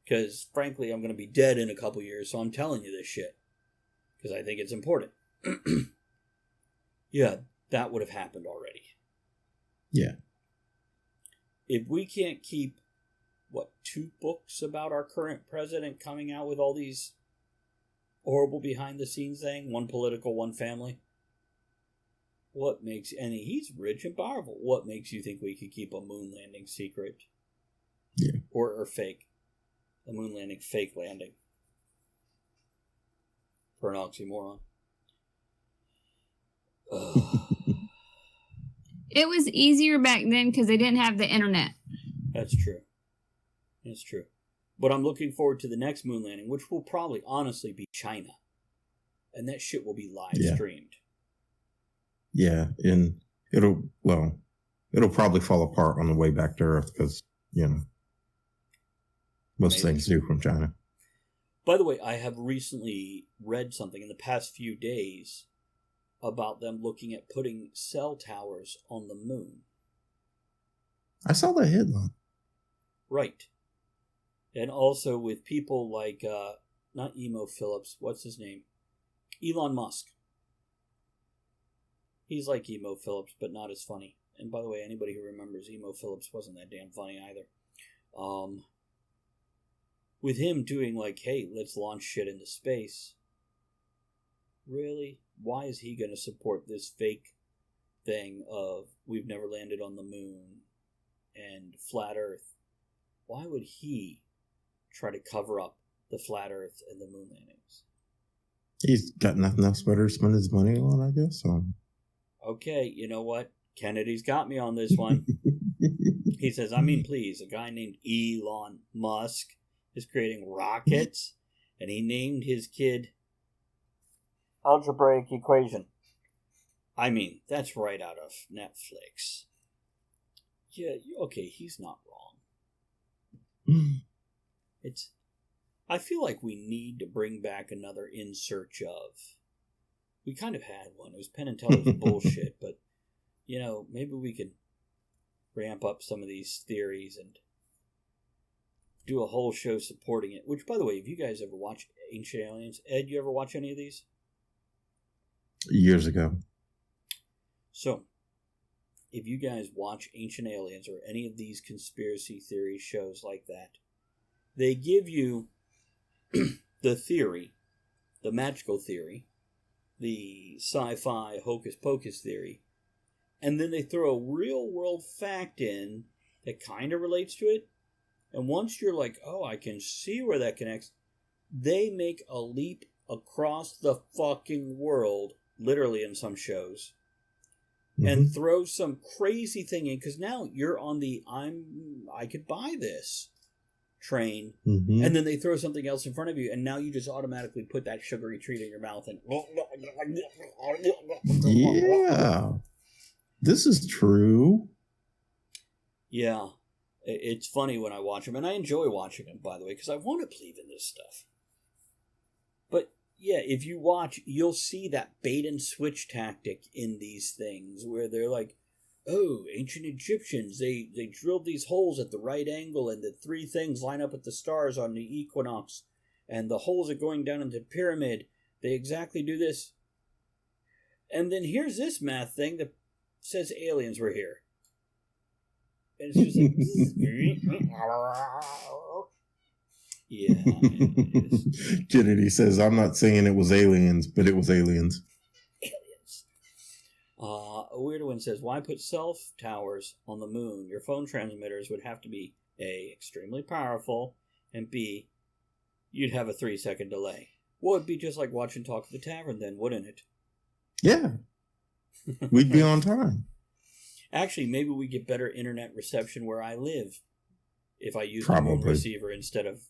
Because, frankly, I'm going to be dead in a couple years, so I'm telling you this shit. Because I think it's important. Yeah, that would have happened already. Yeah. If we can't keep, 2 books about our current president coming out with all these horrible behind-the-scenes things, one political, one family, what makes, and he's rich and powerful, what makes you think we could keep a moon landing secret? Yeah. Or fake? A moon landing, fake landing. For an oxymoron. It was easier back then because they didn't have the internet. That's true. It's true. But I'm looking forward to the next moon landing, which will probably honestly be China. And that shit will be live streamed. Yeah, and it'll probably fall apart on the way back to Earth because, most things do from China. By the way, I have recently read something in the past few days about them looking at putting cell towers on the moon. I saw the headline. Right. And also with people like, not Emo Phillips, what's his name? Elon Musk. He's like Emo Phillips, but not as funny. And by the way, anybody who remembers Emo Phillips wasn't that damn funny either. With him doing like, hey, let's launch shit into space. Really? Why is he going to support this fake thing of we've never landed on the moon and flat Earth? Why would he try to cover up the flat Earth and the moon landings? He's got nothing else better to spend his money on, I guess. So. Okay, you know what? Kennedy's got me on this one. He says, please, a guy named Elon Musk is creating rockets, and he named his kid Algebraic Equation. That's right out of Netflix. Yeah, okay, he's not wrong. I feel like we need to bring back another In Search Of. We kind of had one. It was Penn and Teller's bullshit, but, maybe we could ramp up some of these theories and do a whole show supporting it. Which, by the way, have you guys ever watched Ancient Aliens? Ed, you ever watch any of these? Years ago. So, if you guys watch Ancient Aliens or any of these conspiracy theory shows like that, they give you the theory, the magical theory, the sci-fi hocus pocus theory, and then they throw a real world fact in that kind of relates to it. And once you're like, oh, I can see where that connects, they make a leap across the fucking world, literally in some shows, and throw some crazy thing in, because now you're on the I could buy this train, and then they throw something else in front of you, and now you just automatically put that sugary treat in your mouth and yeah, this is true. Yeah, it's funny when I watch them, and I enjoy watching them, by the way, because I want to believe in this stuff. But yeah, if you watch, you'll see that bait and switch tactic in these things where they're like, oh, ancient Egyptians, they drilled these holes at the right angle, and the three things line up with the stars on the equinox, and the holes are going down into the pyramid. They exactly do this. And then here's this math thing that says aliens were here. And it's just like, yeah. Kennedy says, I'm not saying it was aliens, but it was aliens. A weird one says, why put cell towers on the moon? Your phone transmitters would have to be A, extremely powerful, and B, you'd have a 3-second delay. Well, it'd be just like watching Talk at the Tavern then, wouldn't it? Yeah. We'd be on time. Actually, maybe we get better internet reception where I live if I use a home receiver instead of...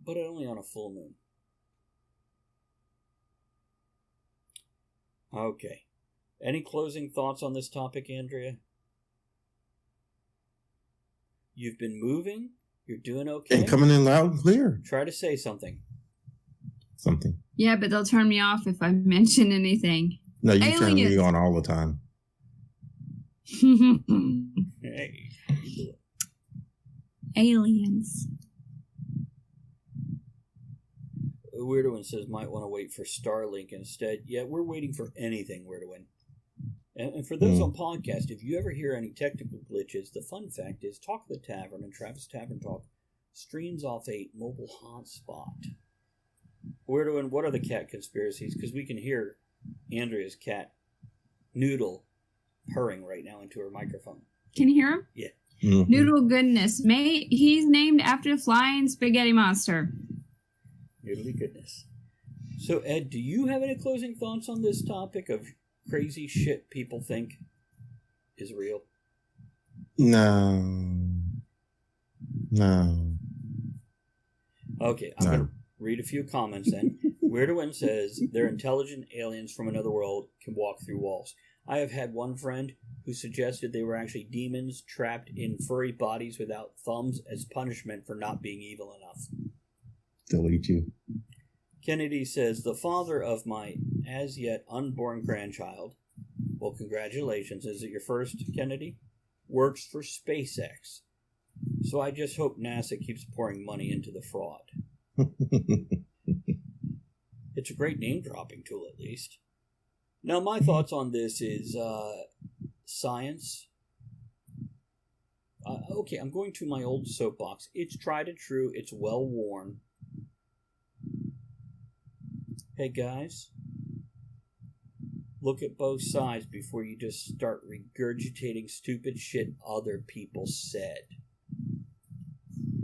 But only on a full moon. Okay. Any closing thoughts on this topic, Andrea? You've been moving? You're doing okay? And coming in loud and clear. Try to say something. Something. Yeah, but they'll turn me off if I mention anything. No, you turn me on all the time. Hey. Aliens. A weirder one says might want to wait for Starlink instead. Yeah, we're waiting for anything, weirder one. And for those on podcast, if you ever hear any technical glitches, the fun fact is Talk of the Tavern and Travis Tavern Talk streams off a mobile hotspot. Weirder one, what are the cat conspiracies? Because we can hear Andrea's cat Noodle purring right now into her microphone. Can you hear him? Yeah. Mm-hmm. Noodle goodness. He's named after the flying spaghetti monster. Noodly goodness. So, Ed, do you have any closing thoughts on this topic of crazy shit people think is real? No. Okay, I'm going to read a few comments then. Weirdo One says, they're intelligent aliens from another world, can walk through walls. I have had one friend who suggested they were actually demons trapped in furry bodies without thumbs as punishment for not being evil enough. Delete you. Kennedy says, the father of my as yet unborn grandchild, well, congratulations, is it your first, Kennedy? Works for SpaceX. So I just hope NASA keeps pouring money into the fraud. It's a great name-dropping tool, at least. Now, my thoughts on this is science. Okay, I'm going to my old soapbox. It's tried and true. It's well-worn. Hey, guys. Look at both sides before you just start regurgitating stupid shit other people said.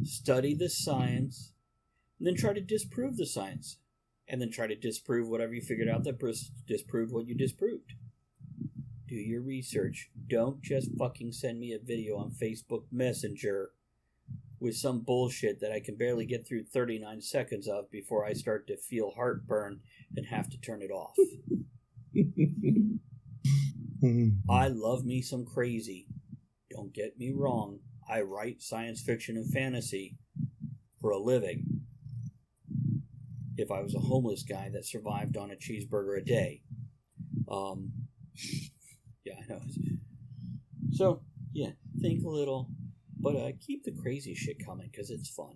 Study the science, and then try to disprove the science. And then try to disprove whatever you figured out that disproved what you disproved. Do your research. Don't just fucking send me a video on Facebook Messenger with some bullshit that I can barely get through 39 seconds of before I start to feel heartburn and have to turn it off. I love me some crazy. Don't get me wrong. I write science fiction and fantasy for a living. If I was a homeless guy that survived on a cheeseburger a day. Yeah, I know. So, yeah, think a little. But keep the crazy shit coming, because it's fun.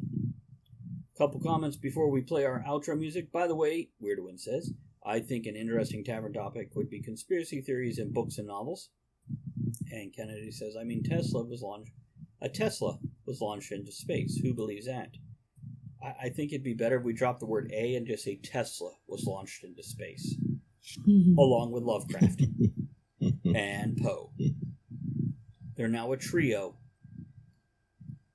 Couple comments before we play our outro music. By the way, Weirdwin says, I think an interesting tavern topic would be conspiracy theories in books and novels. And Kennedy says, I mean, Tesla was launched into space. Who believes that? I think it'd be better if we drop the word A and just say Tesla was launched into space. Along with Lovecraft. And Poe. They're now a trio.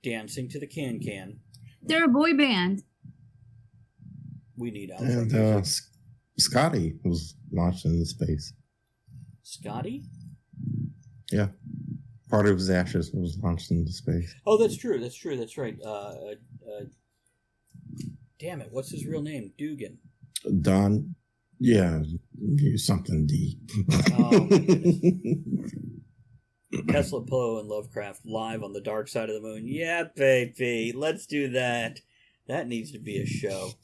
Dancing to the can-can. They're a boy band. We need outro And music. Scotty was launched into space. Scotty? Yeah. Part of his ashes was launched into space. Oh, that's true. That's right. Damn it. What's his real name? Dugan. Don. Yeah. Something D. Oh, my goodness. Tesla, Poe, and Lovecraft live on the dark side of the moon. Yeah, baby. Let's do that. That needs to be a show.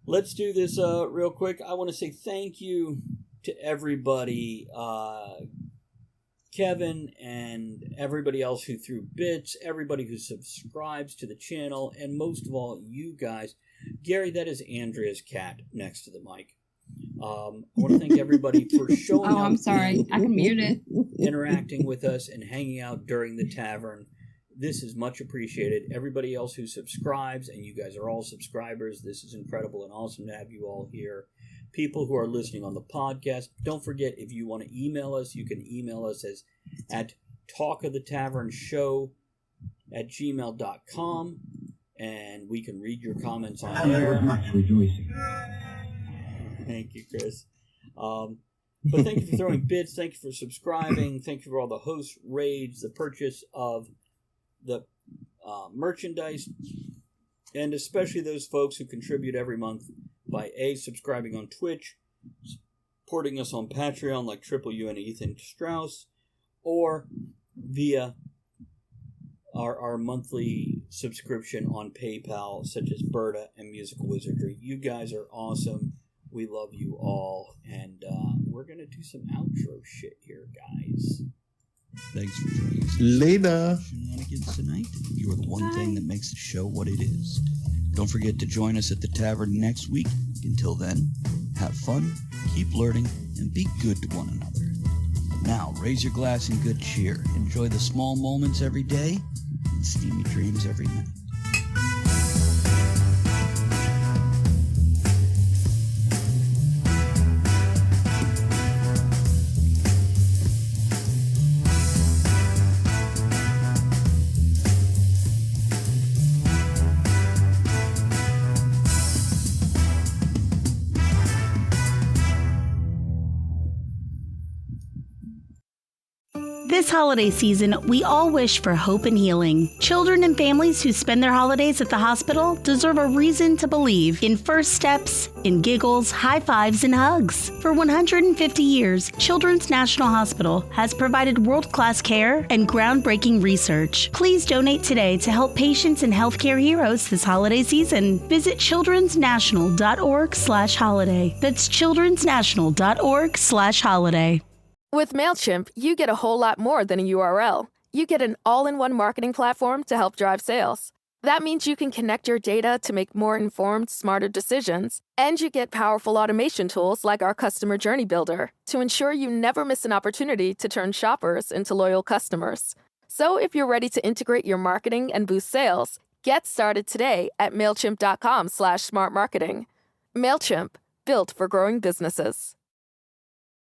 Let's do this real quick. I want to say thank you to everybody. Kevin and everybody else who threw bits, everybody who subscribes to the channel, and most of all, you guys. Gary, that is Andrea's cat next to the mic. I want to thank everybody for showing up. Oh, I'm sorry. I can mute it. Interacting with us and hanging out during the tavern. This is much appreciated. Everybody else who subscribes, and you guys are all subscribers, this is incredible and awesome to have you all here. People who are listening on the podcast, don't forget, if you want to email us, you can email us at talkoftheTavernShow@gmail.com, and we can read your comments on there. Thank you, Chris. But thank you for throwing bits. Thank you for subscribing. Thank you for all the host raids, the purchase of the merchandise, and especially those folks who contribute every month by subscribing on Twitch, supporting us on Patreon like Triple U and Ethan Strauss, or via our monthly subscription on PayPal, such as Berta and Musical Wizardry. You guys are awesome. We love you all, and we're going to do some outro shit here, guys. Thanks for joining us. Later. Shenanigans tonight. You are the one thing that makes the show what it is. Don't forget to join us at the tavern next week. Until then, have fun, keep learning, and be good to one another. Now, raise your glass in good cheer. Enjoy the small moments every day and steamy dreams every night. This holiday season, we all wish for hope and healing. Children and families who spend their holidays at the hospital deserve a reason to believe in first steps, in giggles, high fives, and hugs. For 150 years, Children's National Hospital has provided world-class care and groundbreaking research. Please donate today to help patients and healthcare heroes this holiday season. Visit childrensnational.org/holiday. That's childrensnational.org/holiday. With MailChimp, you get a whole lot more than a URL. You get an all-in-one marketing platform to help drive sales. That means you can connect your data to make more informed, smarter decisions, and you get powerful automation tools like our Customer Journey Builder to ensure you never miss an opportunity to turn shoppers into loyal customers. So if you're ready to integrate your marketing and boost sales, get started today at MailChimp.com/smartmarketing. MailChimp, built for growing businesses.